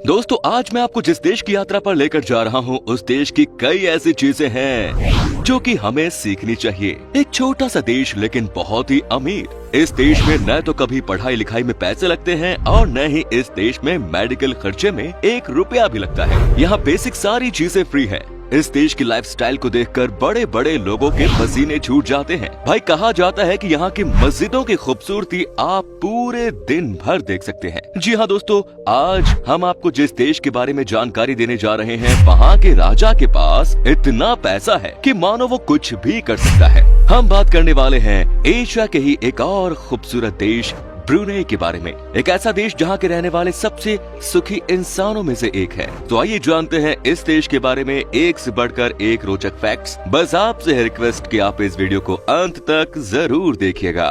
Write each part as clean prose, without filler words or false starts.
दोस्तों आज मैं आपको जिस देश की यात्रा पर लेकर जा रहा हूँ उस देश की कई ऐसी चीजें हैं जो कि हमें सीखनी चाहिए। एक छोटा सा देश लेकिन बहुत ही अमीर। इस देश में न तो कभी पढ़ाई लिखाई में पैसे लगते हैं और न ही इस देश में मेडिकल खर्चे में 1 रुपया भी लगता है। यहाँ बेसिक सारी चीजें फ्री है। इस देश की लाइफस्टाइल को देखकर बड़े बड़े लोगों के पसीने छूट जाते हैं। भाई कहा जाता है कि यहाँ की मस्जिदों की खूबसूरती आप पूरे दिन भर देख सकते हैं। जी हाँ दोस्तों, आज हम आपको जिस देश के बारे में जानकारी देने जा रहे हैं वहाँ के राजा के पास इतना पैसा है कि मानो वो कुछ भी कर सकता है। हम बात करने वाले हैं एशिया के ही एक और खूबसूरत देश ब्रुनेई के बारे में। एक ऐसा देश जहाँ के रहने वाले सबसे सुखी इंसानों में से एक है। तो आइए जानते हैं इस देश के बारे में एक से बढ़कर एक रोचक फैक्ट्स। बस आपसे है रिक्वेस्ट कि आप इस वीडियो को अंत तक जरूर देखिएगा।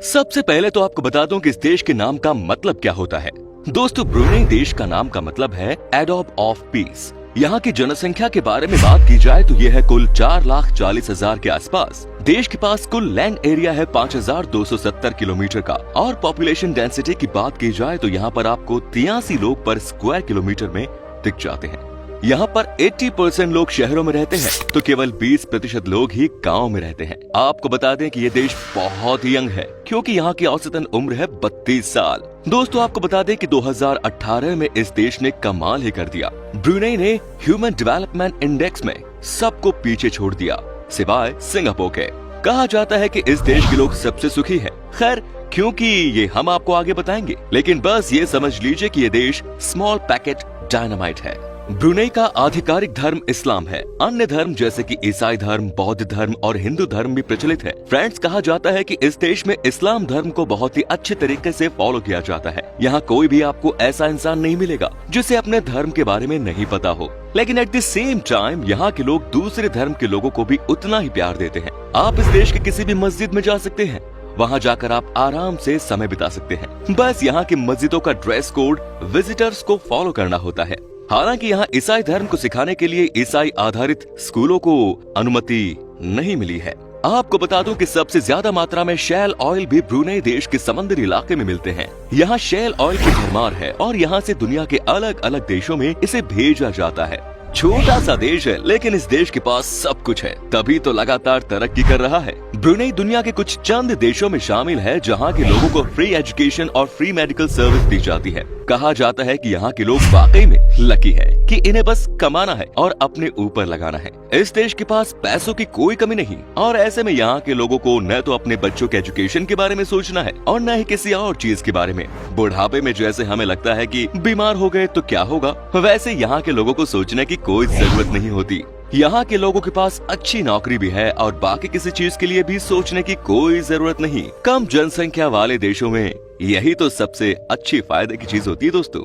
सबसे पहले तो आपको बता दूं कि इस देश के नाम का मतलब क्या होता है। दोस्तों ब्रुनेई देश का नाम का मतलब है एडोब ऑफ पीस। यहाँ की जनसंख्या के बारे में बात की जाए तो यह है कुल 4,40,000 के आसपास। देश के पास कुल लैंड एरिया है 5,270 किलोमीटर का और पॉपुलेशन डेंसिटी की बात की जाए तो यहाँ पर आपको 83 लोग पर स्क्वायर किलोमीटर में दिख जाते हैं। यहाँ पर 80% लोग शहरों में रहते हैं तो केवल 20% लोग ही गाँव में रहते हैं। आपको बता दें कि ये देश बहुत ही यंग है क्योंकि यहाँ की औसतन उम्र है 32 साल। दोस्तों आपको बता दें कि 2018 में इस देश ने कमाल ही कर दिया। ब्रुनेई ने ह्यूमन डेवलपमेंट इंडेक्स में सबको पीछे छोड़ दिया सिवाय सिंगापुर के। कहा जाता है कि इस देश के लोग सबसे सुखी है। खैर क्योंकि ये हम आपको आगे बताएंगे, लेकिन बस ये समझ लीजिए कि ये देश स्मॉल पैकेट डायनामाइट है। ब्रुनेई का आधिकारिक धर्म इस्लाम है। अन्य धर्म जैसे कि ईसाई धर्म, बौद्ध धर्म और हिंदू धर्म भी प्रचलित है। फ्रेंड्स कहा जाता है कि इस देश में इस्लाम धर्म को बहुत ही अच्छे तरीके से फॉलो किया जाता है। यहाँ कोई भी आपको ऐसा इंसान नहीं मिलेगा जिसे अपने धर्म के बारे में नहीं पता हो, लेकिन एट द सेम टाइम यहाँ के लोग दूसरे धर्म के लोगों को भी उतना ही प्यार देते हैं। आप इस देश के किसी भी मस्जिद में जा सकते हैं, वहाँ जाकर आप आराम से समय बिता सकते हैं। बस यहाँ की मस्जिदों का ड्रेस कोड विजिटर्स को फॉलो करना होता है। हालांकि यहाँ ईसाई धर्म को सिखाने के लिए ईसाई आधारित स्कूलों को अनुमति नहीं मिली है। आपको बता दूं कि सबसे ज्यादा मात्रा में शेल ऑयल भी ब्रुनेई देश के समंदरी इलाके में मिलते हैं। यहाँ शेल ऑयल की भरमार है और यहाँ से दुनिया के अलग अलग देशों में इसे भेजा जाता है। छोटा सा देश है लेकिन इस देश के पास सब कुछ है, तभी तो लगातार तरक्की कर रहा है। ब्रुनेई दुनिया के कुछ चंद देशों में शामिल है जहां के लोगों को फ्री एजुकेशन और फ्री मेडिकल सर्विस दी जाती है। कहा जाता है कि यहाँ के लोग वाकई में लकी है कि इन्हें बस कमाना है और अपने ऊपर लगाना है। इस देश के पास पैसों की कोई कमी नहीं और ऐसे में यहाँ के लोगों को न तो अपने बच्चों के एजुकेशन के बारे में सोचना है और न ही किसी और चीज के बारे में। बुढ़ापे में जैसे हमें लगता है कि बीमार हो गए तो क्या होगा, वैसे यहाँ के लोगों को सोचने की कोई जरूरत नहीं होती। यहाँ के लोगों के पास अच्छी नौकरी भी है और बाकी किसी चीज के लिए भी सोचने की कोई जरूरत नहीं। कम जनसंख्या वाले देशों में यही तो सबसे अच्छी फायदे की चीज होती है दोस्तों।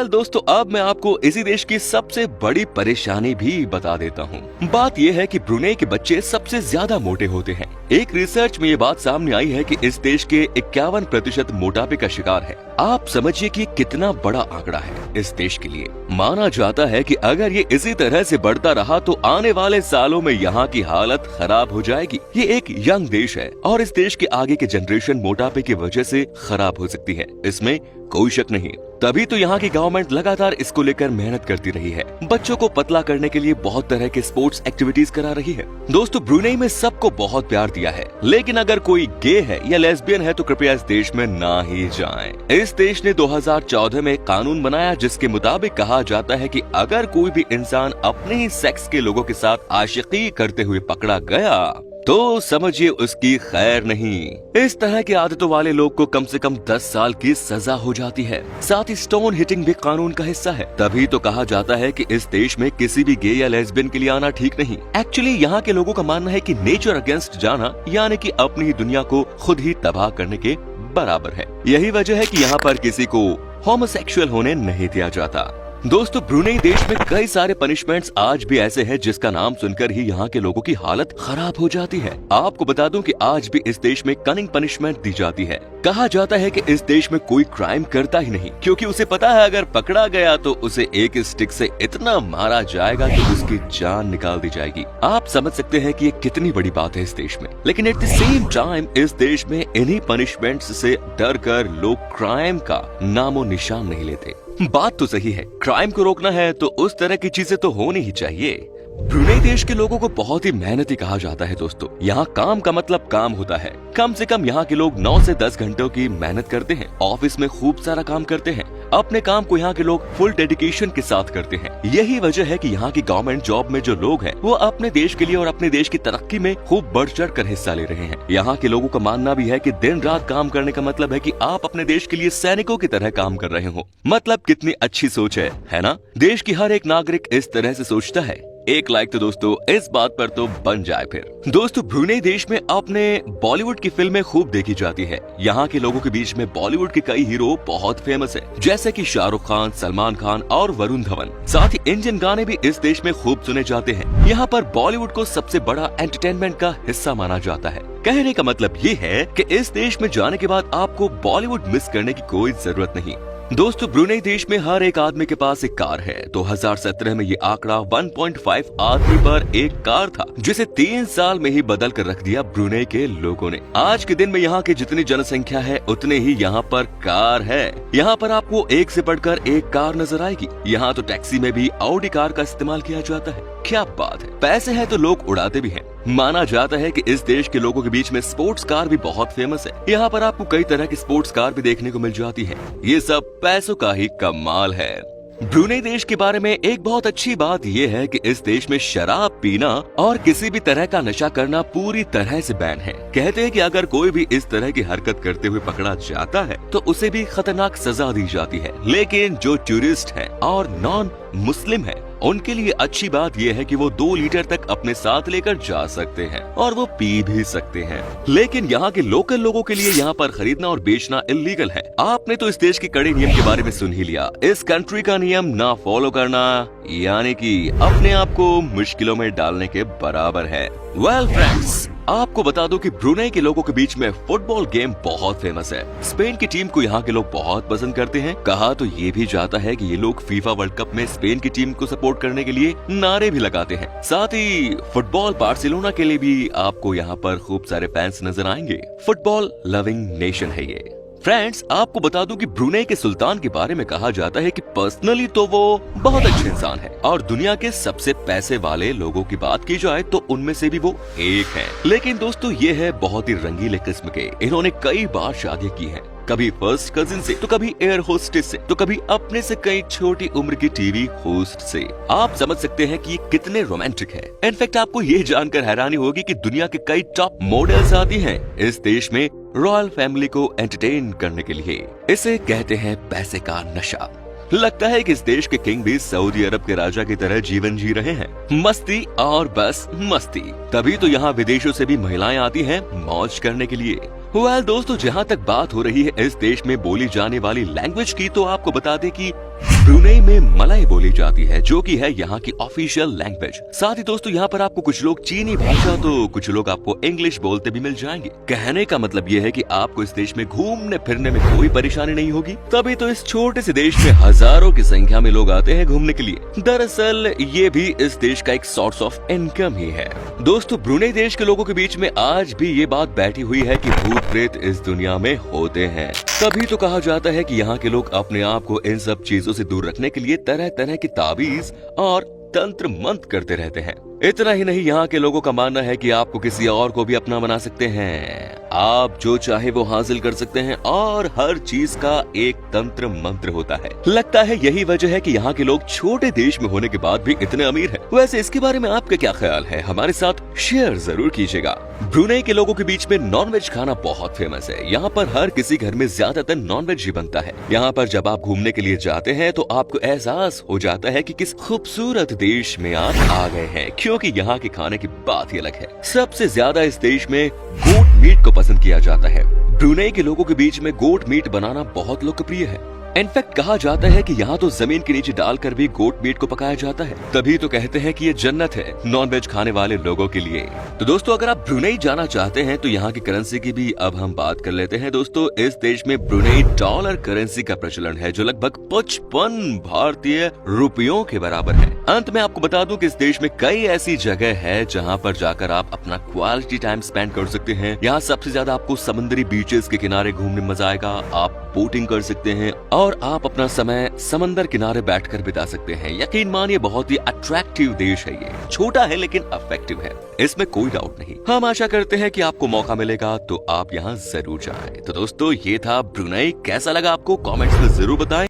दोस्तों अब मैं आपको इसी देश की सबसे बड़ी परेशानी भी बता देता हूँ। बात यह है कि ब्रुनेई के बच्चे सबसे ज्यादा मोटे होते हैं। एक रिसर्च में ये बात सामने आई है कि इस देश के 51% मोटापे का शिकार है। आप समझिए कि कितना बड़ा आंकड़ा है इस देश के लिए। माना जाता है कि अगर ये इसी तरह से बढ़ता रहा तो आने वाले सालों में यहाँ की हालत खराब हो जाएगी। ये एक यंग देश है और इस देश के आगे के जनरेशन मोटापे की वजह से खराब हो सकती है, इसमें कोई शक नहीं। तभी तो यहाँ की गवर्नमेंट लगातार इसको लेकर मेहनत करती रही है। बच्चों को पतला करने के लिए बहुत तरह के स्पोर्ट्स एक्टिविटीज करा रही है। दोस्तों ब्रुनेई में सबको बहुत प्यार दिया है, लेकिन अगर कोई गे है या लेस्बियन है तो कृपया इस देश में ना ही जाएं। इस देश ने 2014 में कानून बनाया जिसके मुताबिक कहा जाता है कि अगर कोई भी इंसान अपने ही सेक्स के लोगों के साथ आशिकी करते हुए पकड़ा गया तो समझिए उसकी खैर नहीं। इस तरह की आदतों वाले लोग को कम से कम 10 साल की सजा हो जाती है। साथ ही स्टोन हिटिंग भी कानून का हिस्सा है। तभी तो कहा जाता है कि इस देश में किसी भी गे या लेस्बियन के लिए आना ठीक नहीं। एक्चुअली यहाँ के लोगों का मानना है कि नेचर अगेंस्ट जाना यानी कि अपनी ही दुनिया को खुद ही तबाह करने के बराबर है। यही वजह है कि यहाँ पर किसी को होमोसेक्सुअल होने नहीं दिया जाता। दोस्तों ब्रुनेई देश में कई सारे पनिशमेंट्स आज भी ऐसे हैं जिसका नाम सुनकर ही यहाँ के लोगों की हालत खराब हो जाती है। आपको बता दूं कि आज भी इस देश में कनिंग पनिशमेंट दी जाती है। कहा जाता है कि इस देश में कोई क्राइम करता ही नहीं क्योंकि उसे पता है अगर पकड़ा गया तो उसे एक स्टिक से इतना मारा जाएगा कि उसकी जान निकाल दी जाएगी। आप समझ सकते हैं कि ये कितनी बड़ी बात है इस देश में। लेकिन एट द सेम टाइम इस देश में इन्हीं पनिशमेंट्स से डर कर लोग क्राइम का नामो निशान नहीं लेते। बात तो सही है, क्राइम को रोकना है तो उस तरह की चीजें तो होनी ही चाहिए। ब्रुनेई देश के लोगों को बहुत ही मेहनती कहा जाता है दोस्तों। यहाँ काम का मतलब काम होता है। कम से कम यहाँ के लोग 9 से 10 घंटों की मेहनत करते हैं। ऑफिस में खूब सारा काम करते हैं। अपने काम को यहाँ के लोग फुल डेडिकेशन के साथ करते हैं। यही वजह है कि यहाँ की गवर्नमेंट जॉब में जो लोग हैं वो अपने देश के लिए और अपने देश की तरक्की में खूब बढ़ चढ़ कर हिस्सा ले रहे हैं। यहाँ के लोगों का मानना भी है कि दिन रात काम करने का मतलब है कि आप अपने देश के लिए सैनिकों की तरह काम कर रहे हो। मतलब कितनी अच्छी सोच है ना? देश की हर एक नागरिक इस तरह से सोचता है। एक लाइक तो दोस्तों इस बात पर तो बन जाए फिर। दोस्तों ब्रुनेई देश में अपने बॉलीवुड की फिल्में खूब देखी जाती है। यहाँ के लोगों के बीच में बॉलीवुड के कई हीरो बहुत फेमस है, जैसे कि शाहरुख खान, सलमान खान और वरुण धवन। साथ ही इंडियन गाने भी इस देश में खूब सुने जाते हैं। यहाँ पर बॉलीवुड को सबसे बड़ा एंटरटेनमेंट का हिस्सा माना जाता है। कहने का मतलब ये है कि इस देश में जाने के बाद आपको बॉलीवुड मिस करने की कोई जरूरत नहीं। दोस्तों ब्रुनेई देश में हर एक आदमी के पास एक कार है। 2017 में ये आंकड़ा 1.5 आदमी पर एक कार था, जिसे 3 साल में ही बदल कर रख दिया ब्रुनेई के लोगों ने। आज के दिन में यहाँ की जितनी जनसंख्या है उतने ही यहाँ पर कार है। यहाँ पर आपको एक से बढ़कर एक कार नजर आएगी। यहाँ तो टैक्सी में भी ऑडी कार का इस्तेमाल किया जाता है। क्या बात है, पैसे है तो लोग उड़ाते भी हैं। माना जाता है कि इस देश के लोगों के बीच में स्पोर्ट्स कार भी बहुत फेमस है। यहाँ पर आपको कई तरह की स्पोर्ट्स कार भी देखने को मिल जाती है। ये सब पैसों का ही कमाल है। ब्रुनेई देश के बारे में एक बहुत अच्छी बात यह है कि इस देश में शराब पीना और किसी भी तरह का नशा करना पूरी तरह से बैन है। कहते हैं कि अगर कोई भी इस तरह की हरकत करते हुए पकड़ा जाता है तो उसे भी खतरनाक सजा दी जाती है। लेकिन जो टूरिस्ट हैं और नॉन मुस्लिम है उनके लिए अच्छी बात यह है कि वो 2 लीटर तक अपने साथ लेकर जा सकते हैं और वो पी भी सकते हैं। लेकिन यहाँ के लोकल लोगों के लिए यहाँ पर खरीदना और बेचना इलीगल है। आपने तो इस देश के कड़े नियम के बारे में सुन ही लिया। इस कंट्री का नियम ना फॉलो करना यानी कि अपने आप को मुश्किलों में डालने के बराबर है। वेल फ्रेंड्स, आपको बता दो कि ब्रुनेई के लोगों के बीच में फुटबॉल गेम बहुत फेमस है। स्पेन की टीम को यहाँ के लोग बहुत पसंद करते हैं। कहा तो ये भी जाता है कि ये लोग फीफा वर्ल्ड कप में स्पेन की टीम को सपोर्ट करने के लिए नारे भी लगाते हैं। साथ ही फुटबॉल बार्सिलोना के लिए भी आपको यहाँ पर खूब सारे फैंस नजर आएंगे। फुटबॉल लविंग नेशन है ये। फ्रेंड्स, आपको बता दूं कि ब्रुनेई के सुल्तान के बारे में कहा जाता है कि पर्सनली तो वो बहुत अच्छे इंसान है और दुनिया के सबसे पैसे वाले लोगों की बात की जाए तो उनमें से भी वो एक है। लेकिन दोस्तों ये है बहुत ही रंगीले किस्म के। इन्होंने कई बार शादियां की हैं। कभी फर्स्ट कजिन से, तो कभी एयर होस्टेस से, तो कभी अपने से कई छोटी उम्र की टीवी होस्ट से। आप समझ सकते हैं कि ये कितने रोमांटिक है। इनफैक्ट आपको ये जानकर हैरानी होगी कि दुनिया के कई टॉप मॉडल्स आती हैं इस देश में रॉयल फैमिली को एंटरटेन करने के लिए। इसे कहते हैं पैसे का नशा। लगता है कि इस देश के किंग भी सऊदी अरब के राजा की तरह जीवन जी रहे हैं। मस्ती और बस मस्ती। तभी तो यहाँ विदेशों से भी महिलाएं आती हैं मौज करने के लिए। वेल दोस्तों, जहाँ तक बात हो रही है इस देश में बोली जाने वाली लैंग्वेज की, तो आपको बता दें कि ब्रुनेई में मलय बोली जाती है, जो कि है यहाँ की ऑफिशियल लैंग्वेज। साथ ही दोस्तों यहाँ पर आपको कुछ लोग चीनी भाषा तो कुछ लोग आपको इंग्लिश बोलते भी मिल जाएंगे। कहने का मतलब ये है कि आपको इस देश में घूमने फिरने में कोई परेशानी नहीं होगी। तभी तो इस छोटे से देश में हजारों की संख्या में लोग आते हैं घूमने के लिए। दरअसल ये भी इस देश का एक सोर्स ऑफ इनकम ही है। दोस्तों ब्रुनेई देश के लोगों के बीच में आज भी ये बात बैठी हुई है कि भूत प्रेत इस दुनिया में होते हैं। तभी तो कहा जाता है कि यहाँ के लोग अपने आप को इन सब चीजों से दूर रखने के लिए तरह तरह की ताबीज और तंत्र मंत्र करते रहते हैं। इतना ही नहीं, यहाँ के लोगों का मानना है कि आपको किसी और को भी अपना बना सकते हैं। आप जो चाहे वो हासिल कर सकते हैं और हर चीज का एक तंत्र मंत्र होता है। लगता है यही वजह है कि यहाँ के लोग छोटे देश में होने के बाद भी इतने अमीर हैं। वैसे इसके बारे में आपका क्या ख्याल है, हमारे साथ शेयर जरूर कीजिएगा। ब्रुनेई के लोगों के बीच में नॉनवेज खाना बहुत फेमस है। यहाँ पर हर किसी घर में ज्यादातर नॉनवेज ही बनता है। यहाँ पर जब आप घूमने के लिए जाते हैं तो आपको एहसास हो जाता है कि किस खूबसूरत देश में आप आ गए हैं, क्योंकि यहाँ के खाने की बात ही अलग है। सबसे ज्यादा इस देश में गोट मीट को पसंद किया जाता है। ब्रुनेई के लोगों के बीच में गोट मीट बनाना बहुत लोकप्रिय है। इनफैक्ट कहा जाता है कि यहाँ तो जमीन के नीचे डालकर भी गोट मीट को पकाया जाता है। तभी तो कहते हैं कि ये जन्नत है नॉनवेज खाने वाले लोगों के लिए। तो दोस्तों अगर आप ब्रुनेई जाना चाहते हैं तो यहाँ की करेंसी की भी अब हम बात कर लेते हैं। दोस्तों इस देश में ब्रुनेई डॉलर करेंसी का प्रचलन है, जो लगभग 55 भारतीय रुपयों के बराबर है। अंत में आपको बता दूं कि इस देश में कई ऐसी जगह है जहाँ पर जाकर आप अपना क्वालिटी टाइम स्पेंड कर सकते हैं। यहाँ सबसे ज्यादा आपको समुद्री बीचेस के किनारे घूमने में मजा आएगा। आप आप बोटिंग कर सकते हैं और आप अपना समय समंदर किनारे बैठकर बिता सकते हैं। यकीन मानिए बहुत ही अट्रैक्टिव देश है ये। छोटा है लेकिन अफेक्टिव है, इसमें कोई डाउट नहीं। हम आशा करते हैं कि आपको मौका मिलेगा तो आप यहाँ जरूर जाएं। तो दोस्तों ये था ब्रुनेई। कैसा लगा आपको कमेंट्स में जरूर बताएं।